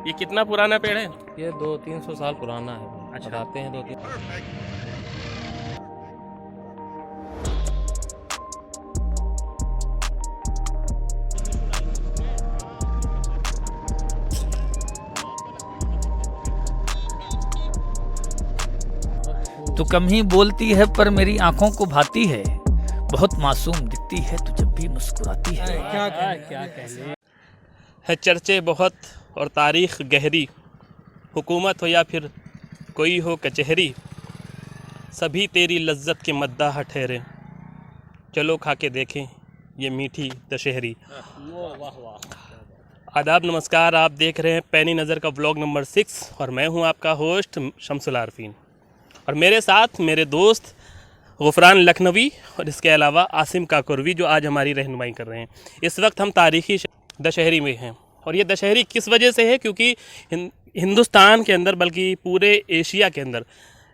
ये कितना पुराना पेड़ है? ये 200-300 साल पुराना है। अच्छा। बताते हैं 2-3। तू कम ही बोलती है पर मेरी आंखों को भाती है, बहुत मासूम दिखती है तू जब भी मुस्कुराती है। क्या कहने है चर्चे बहुत और तारीख़ गहरी, हुकूमत हो या फिर कोई हो कचहरी, सभी तेरी लज्जत के मद्दाह ठहरे, चलो खा के देखें ये मीठी दशहरी। आदाब, नमस्कार। आप देख रहे हैं पैनी नज़र का व्लॉग नंबर 6 और मैं हूं आपका होस्ट शमसुल आरफीन, और मेरे साथ मेरे दोस्त गुफरान लखनवी और इसके अलावा आसिम काकोरवी जो आज हमारी रहनुमाई कर रहे हैं। इस वक्त हम तारीख़ी दशहरी में हैं, और ये दशहरी किस वजह से है, क्योंकि हिंदुस्तान के अंदर बल्कि पूरे एशिया के अंदर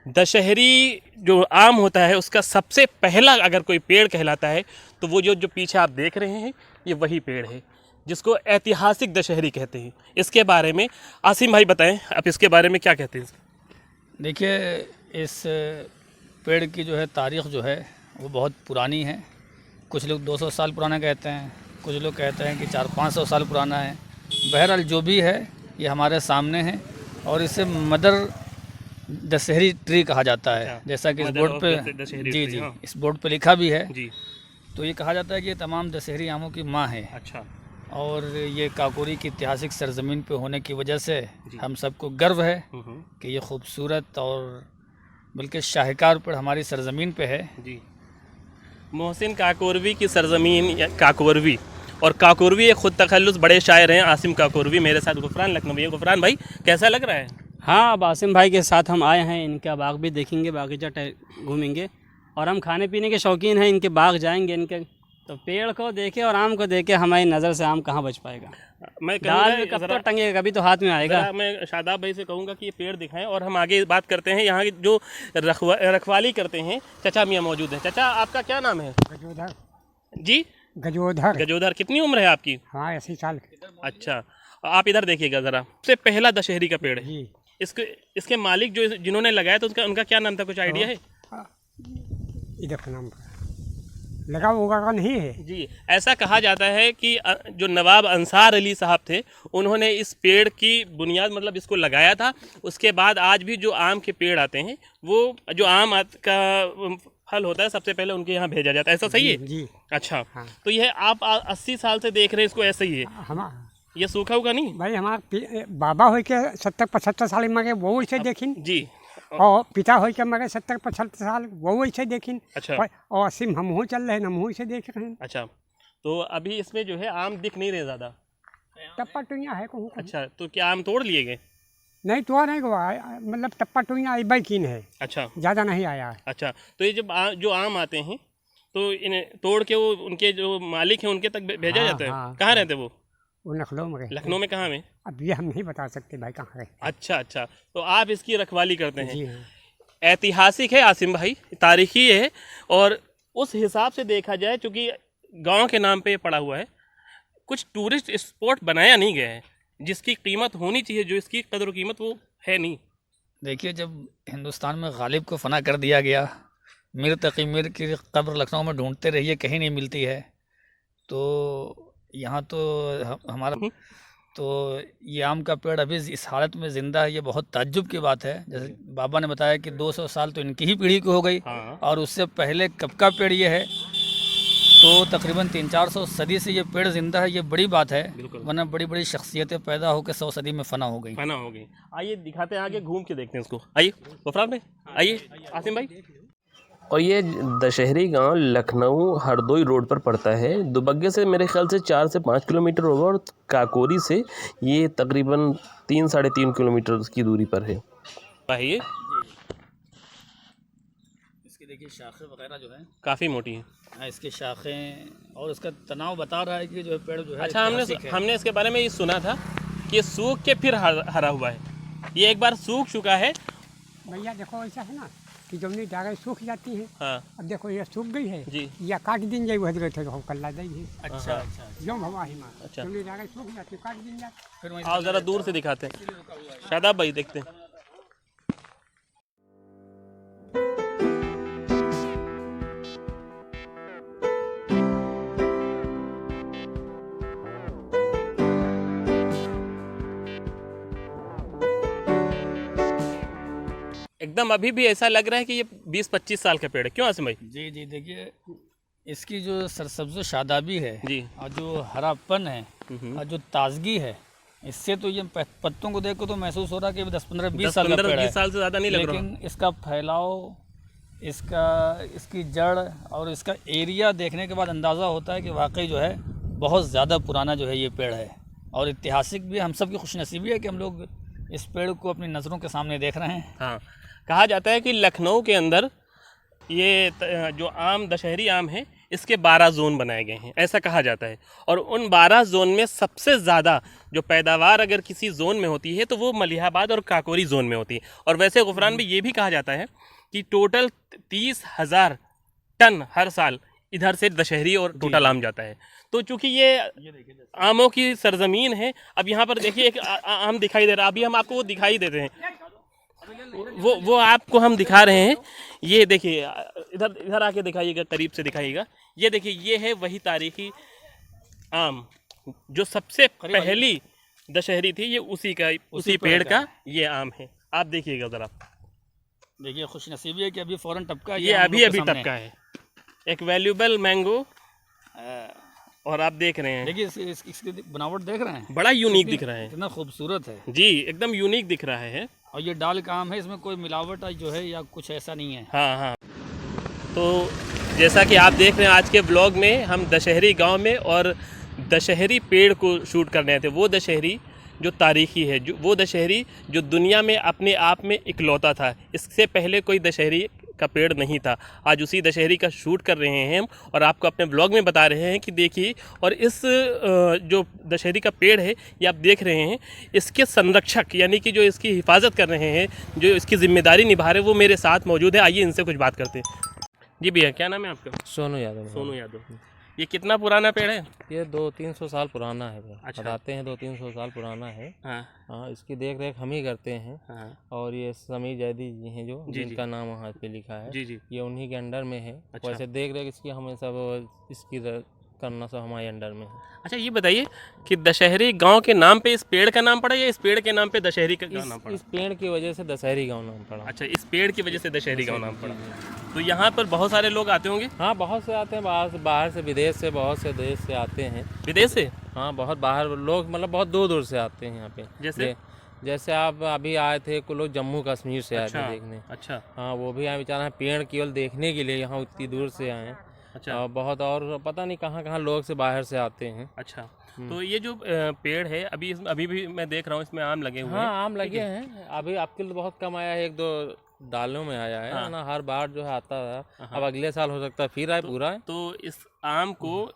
दशहरी जो आम होता है उसका सबसे पहला अगर कोई पेड़ कहलाता है तो वो जो पीछे आप देख रहे हैं ये वही पेड़ है जिसको ऐतिहासिक दशहरी कहते हैं। इसके बारे में आसिम भाई बताएं, आप इसके बारे में क्या कहते हैं? देखिए, इस पेड़ की जो है तारीख़ जो है वो बहुत पुरानी है। कुछ लोग 200 साल पुराना कहते हैं, कुछ लोग कहते हैं कि 400-500 साल पुराना है। बहरहाल जो भी है ये हमारे सामने है, और इसे मदर दशहरी ट्री कहा जाता है। जैसा कि इस बोर्ड पे जी इस बोर्ड पे लिखा भी है जी। तो ये कहा जाता है कि ये तमाम दशहरी आमों की माँ है। अच्छा। और ये काकोरी की ऐतिहासिक सरजमीन पे होने की वजह से हम सबको गर्व है कि ये खूबसूरत और बल्कि शाहकार पेड़ हमारी सरजमीन पे है जी। मोहसिन काकोरवी की सरजमीन काकोरवी, और काकोरवी एक खुद तखल्लुस बड़े शायर हैं आसिम काकोरवी। मेरे साथ गुफरान लखनवी है। गुफरान भाई कैसा लग रहा है? हाँ, अब आसिम भाई के साथ हम आए हैं, इनका बाग भी देखेंगे, बागीचा घूमेंगे, और हम खाने पीने के शौकीन हैं, इनके बाग जाएंगे। इनके तो पेड़ को देखे और आम को देखे हमारी नज़र से आम कहाँ बच पाएगा। मैं दाल में कब तो टंगेगा, कभी तो हाथ में आएगा। मैं शादाब भाई से कहूँगा कि ये पेड़ दिखाएं, और हम आगे बात करते हैं। यहाँ की जो रखवाली करते हैं चचा मियाँ मौजूद हैं। चचा, आपका क्या नाम है? गजोधर जी, गजोधर। गजोधर। कितनी उम्र है आपकी? हाँ, 80 साल। अच्छा, आप इधर देखिएगा ज़रा। सबसे पहला दशहरी का पेड़ है। जी। इसके मालिक जो जिन्होंने लगाया तो उनका क्या नाम था, कुछ आइडिया है? इधर का नाम लगा होगा का नहीं है जी। ऐसा कहा जाता है कि जो नवाब अंसार अली साहब थे उन्होंने इस पेड़ की बुनियाद मतलब इसको लगाया था। उसके बाद आज भी जो आम के पेड़ आते हैं वो जो आम का फल होता है सबसे पहले उनके यहाँ भेजा जाता है। ऐसा सही है? जी। अच्छा। हाँ। तो यह आप 80 साल से देख रहे हैं इसको, ऐसा ही है? हम ये सूखा होगा नहीं भाई, हमारे बाबा हो के 70-75 साल मगे वो इसे देखिन जी, और पिता हो के मगे 70-75 साल वो इसे देखिन। अच्छा। और असीम हमहू चल रहे हैं, हमहू इसे देख रहे हैं। अच्छा। तो अभी इसमें जो है आम दिख नहीं रहे ज़्यादा। टप्पा टुइया है कहूँ। अच्छा, तो क्या आम तोड़ लिए गए? नहीं तो नहीं हुआ, मतलब टप्पा टुइया आई कीन है, अच्छा, ज़्यादा नहीं आया है। अच्छा। तो ये जब जो आम आते हैं तो इन्हें तोड़ के वो उनके जो मालिक हैं उनके तक भेजा जाता है? हाँ। कहाँ रहते वो? वो लखनऊ में रहते हैं। लखनऊ में कहाँ में? अब ये हम नहीं बता सकते भाई कहाँ रहते हैं। अच्छा अच्छा। तो आप इसकी रखवाली करते हैं? जी हाँ। ऐतिहासिक है आसिम भाई, तारीखी है, और उस हिसाब से देखा जाए चूँकि गांव के नाम पे पड़ा हुआ है, कुछ टूरिस्ट स्पॉट बनाया नहीं गया है जिसकी कीमत होनी चाहिए, जो इसकी कदर कीमत वो है नहीं। देखिए, जब हिंदुस्तान में गालिब को फना कर दिया गया, मीर तकी मीर की कब्र लखनऊ में ढूंढते रहिए कहीं नहीं मिलती है, तो यहाँ तो हमारा तो ये आम का पेड़ अभी इस हालत में ज़िंदा है, ये बहुत ताज्जुब की बात है। जैसे बाबा ने बताया कि 200 साल तो इनकी ही पीढ़ी की हो गई। हाँ। और उससे पहले कब का पेड़ ये है, तो तकरीबन 300-400 सदी से ये पेड़ ज़िंदा है। ये बड़ी बात है, वरना बड़ी बड़ी शख्सियतें पैदा होकर 100 सदी में फना हो गई। फना हो गई। आइए दिखाते हैं, आगे घूम के देखते हैं इसको। आइए गुफरान भाई, आइए आसिम भाई। और ये दशहरी गांव लखनऊ हरदोई रोड पर पड़ता है। दुबग्गे से मेरे ख्याल से 4 से 5 किलोमीटर होगा, और काकोरी से ये तकरीबन 3-3.5 किलोमीटर की दूरी पर है। आइए, इसकी देखिए शाखें वगैरह जो है काफ़ी मोटी है। हाँ, इसकी शाखें और इसका तनाव बता रहा है कि जो पेड़ जो है अच्छा, हमने इसके बारे में ये सुना था कि ये सूख के फिर हरा हुआ है। ये एक बार सूख चुका है। भैया देखो ऐसा है ना, कि जमनी डागें सूख जाती हैं। हाँ अब देखो ये सूख गई है जी। या काट दिन जाए हजरत है तो हम कल्ला देंगे अच्छा अच्छा जो हवा ही माँ अच्छा। जमनी डागें सूख जाती काट दिन जाती। फिर वहीं आओ ज़रा दूर से दिखाते हैं, शादाब भाई देखते हैं। एकदम अभी भी ऐसा लग रहा है कि ये 20-25 साल का पेड़ है, क्यों आसिम भाई? जी जी देखिए, इसकी जो सरसब्ज़ शादाबी है जी। और जो हरापन है और जो ताजगी है, इससे तो ये पत्तों को देखो तो महसूस हो रहा है कि 10-15-20 साल का पेड़ है। 20 साल से ज़्यादा नहीं लग रहा। लेकिन इसका फैलाव, इसकी जड़ और इसका एरिया देखने के बाद अंदाज़ा होता है कि वाकई जो है बहुत ज़्यादा पुराना जो है ये पेड़ है। और ऐतिहासिक भी हम सब की खुशनसीबी है कि हम लोग इस पेड़ को अपनी नज़रों के सामने देख रहे हैं। हाँ, कहा जाता है कि लखनऊ के अंदर ये जो आम दशहरी आम है इसके 12 जोन बनाए गए हैं, ऐसा कहा जाता है। और उन 12 जोन में सबसे ज़्यादा जो पैदावार अगर किसी जोन में होती है तो वो मलिहाबाद और काकोरी जोन में होती है। और वैसे गुफरान में ये भी कहा जाता है कि टोटल 30,000 टन हर साल इधर से दशहरी और टोटल आम जाता है। तो चूंकि ये आमों की सरजमीन है, अब यहाँ पर देखिए एक आम दिखाई दे रहा है, अभी हम आपको वो दिखाई देते हैं, वो आपको हम दिखा रहे हैं। ये देखिए, इधर इधर आके दिखाइएगा, करीब से दिखाइएगा। ये देखिए, ये है वही तारीखी आम जो सबसे पहली दशहरी थी, ये उसी पेड़ का ये आम है। आप देखिएगा ज़रा, देखिए खुशनसीबी है कि अभी फ़ौरन टपका है, ये हम अभी लोग के अभी सामने। टपका है, एक वैल्यूबल मैंगो। और आप देख रहे हैं, देखिए इसकी बनावट देख रहे हैं, बड़ा यूनिक दिख रहा है कितना खूबसूरत है। जी, एकदम यूनिक दिख रहा है। और ये डाल का आम है, इसमें कोई मिलावट जो है या कुछ ऐसा नहीं है। हाँ हाँ। तो जैसा कि आप देख रहे हैं, आज के ब्लॉग में हम दशहरी गांव में और दशहरी पेड़ को शूट कर रहे थे। वो दशहरी जो तारीखी है, जो वो दशहरी जो दुनिया में अपने आप में इकलौता था, इससे पहले कोई दशहरी का पेड़ नहीं था। आज उसी दशहरी का शूट कर रहे हैं हम और आपको अपने ब्लॉग में बता रहे हैं कि देखिए। और इस जो दशहरी का पेड़ है ये आप देख रहे हैं, इसके संरक्षक यानी कि जो इसकी हिफाजत कर रहे हैं, जो इसकी जिम्मेदारी निभा रहे हैं, वो मेरे साथ मौजूद है। आइए इनसे कुछ बात करते हैं। जी भैया, क्या नाम है आपका? सोनू यादव। सोनू यादव। ये कितना पुराना पेड़ है? ये 200-300 साल पुराना है। अच्छा। बताते हैं 200-300 साल पुराना है। हाँ हाँ, इसकी देख रेख हम ही करते हैं। हाँ और ये समीर जैदी जी हैं जो, जी, जिनका नाम वहाँ पे लिखा है, जी जी। ये उन्हीं के अंडर में है। अच्छा। वैसे देख रेख इसकी हमें सब करना सब हमारे अंडर में है। अच्छा, ये बताइए कि दशहरी गांव के नाम पे इस पेड़ का नाम पड़ा या इस पेड़ के नाम पे दशहरी का नाम पड़ा? इस पेड़ की वजह से दशहरी गाँव नाम पड़ा। अच्छा, इस पेड़ की वजह से दशहरी गांव नाम पड़ा। तो यहाँ पर बहुत सारे लोग आते होंगे? हाँ, बहुत से आते हैं, बाहर से, विदेश से, बहुत से देश से आते हैं। विदेश से? हाँ, बहुत बाहर लोग, मतलब बहुत दूर दूर से आते हैं यहाँ पे। जैसे आप अभी आए थे, कुछ लोग जम्मू कश्मीर से आए थे देखने। अच्छा। हाँ, वो भी आए बेचारा, पेड़ केवल देखने के लिए यहाँ उतनी दूर से आए हैं। अच्छा। और बहुत, और पता नहीं कहाँ कहाँ लोग से बाहर से आते हैं। अच्छा, तो ये जो पेड़ है, अभी भी मैं देख रहा हूँ इसमें आम लगे हुए हैं। हाँ, आम लगे हैं। अभी आपके लिए बहुत कम आया है, 1-2 दालों में आया है। हाँ। ना, हर बार जो है आता है। अब अगले साल हो सकता है फिर आए पूरा है। तो इस आम को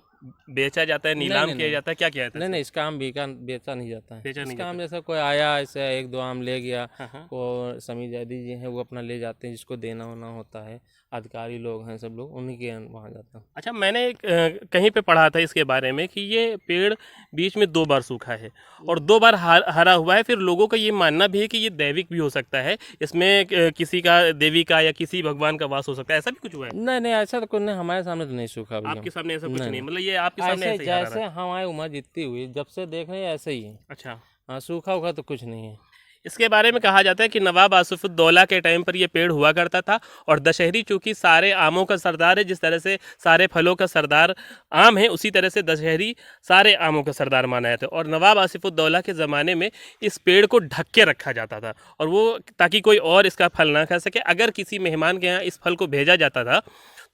बेचा जाता है, नीलाम किया जाता है, क्या किया जाता है? नहीं, इसका आम बेचा नहीं जाता है। बेचा नहीं इसका आम जैसा कोई आया, ऐसे 1-2 आम ले गया, हाँ। वो समीर जैदी जी हैं, वो अपना ले जाते हैं, जिसको देना होना होता है, अधिकारी लोग हैं सब लोग, उन्हीं के वहाँ जाता है। अच्छा, मैंने कहीं पे पढ़ा था इसके बारे में कि ये पेड़ बीच में 2 बार सूखा है और 2 बार हरा हुआ है। फिर लोगों का ये मानना भी है कि ये दैविक भी हो सकता है, इसमें किसी का, देवी का या किसी भगवान का वास हो सकता है। ऐसा भी कुछ हुआ है? नहीं, ऐसा तो कुछ नहीं, हमारे सामने तो नहीं सूखा अभी। आपके सामने ऐसा कुछ नहीं, नहीं, मतलब ये आपके सामने ऐसे ऐसे ही हरा जैसे रहा है? हमारी उम्र जितनी हुई, जब से देख रहे हैं ऐसे ही है। अच्छा। हाँ, सूखा उखा तो कुछ नहीं है। इसके बारे में कहा जाता है कि नवाब आसिफुद्दौला के टाइम पर यह पेड़ हुआ करता था और दशहरी चूंकि सारे आमों का सरदार है, जिस तरह से सारे फलों का सरदार आम है, उसी तरह से दशहरी सारे आमों का सरदार माना जाता है। और नवाब आसिफुद्दौला के ज़माने में इस पेड़ को ढक के रखा जाता था और वो, ताकि कोई और इसका फल ना खा सके। अगर किसी मेहमान के यहाँ इस फल को भेजा जाता था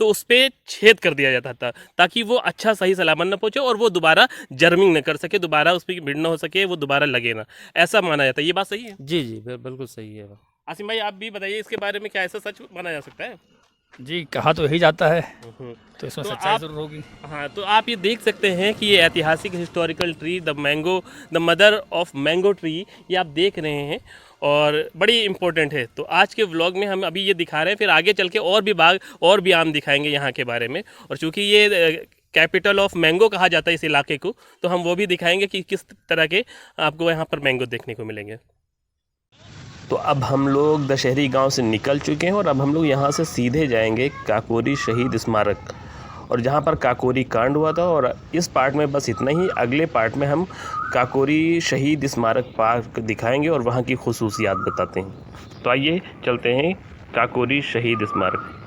तो उस पर छेद कर दिया जाता था ताकि वो अच्छा सही सलामत न पहुँचे और वो दोबारा जर्मिंग न कर सके, दोबारा उस पर भीड़ न हो सके, वो दोबारा लगे ना, ऐसा माना जाता है। ये बात सही है? जी, बिल्कुल सही है। आसिम भाई, आप भी बताइए इसके बारे में, क्या ऐसा सच माना जा सकता है? जी, कहा तो यही जाता है, तो इसमें तो सच्चाई आप- ज़रूर होगी। हाँ, तो आप ये देख सकते हैं कि ये ऐतिहासिक historical tree the mother of mango tree, ये आप देख रहे हैं और बड़ी इम्पोर्टेंट है। तो आज के व्लॉग में हम अभी ये दिखा रहे हैं, फिर आगे चल के और भी बाग और भी आम दिखाएंगे यहाँ के बारे में। और चूँकि ये कैपिटल ऑफ मैंगो कहा जाता है इस इलाके को, तो हम वो भी दिखाएंगे कि किस तरह के आपको यहाँ पर मैंगो देखने को मिलेंगे। तो अब हम लोग दशहरी गांव से निकल चुके हैं और अब हम लोग यहाँ से सीधे जाएंगे काकोरी शहीद स्मारक, और जहाँ पर काकोरी कांड हुआ था। और इस पार्ट में बस इतना ही, अगले पार्ट में हम काकोरी शहीद स्मारक पार्क दिखाएंगे और वहाँ की खुसूसियात बताते हैं। तो आइए चलते हैं काकोरी शहीद स्मारक।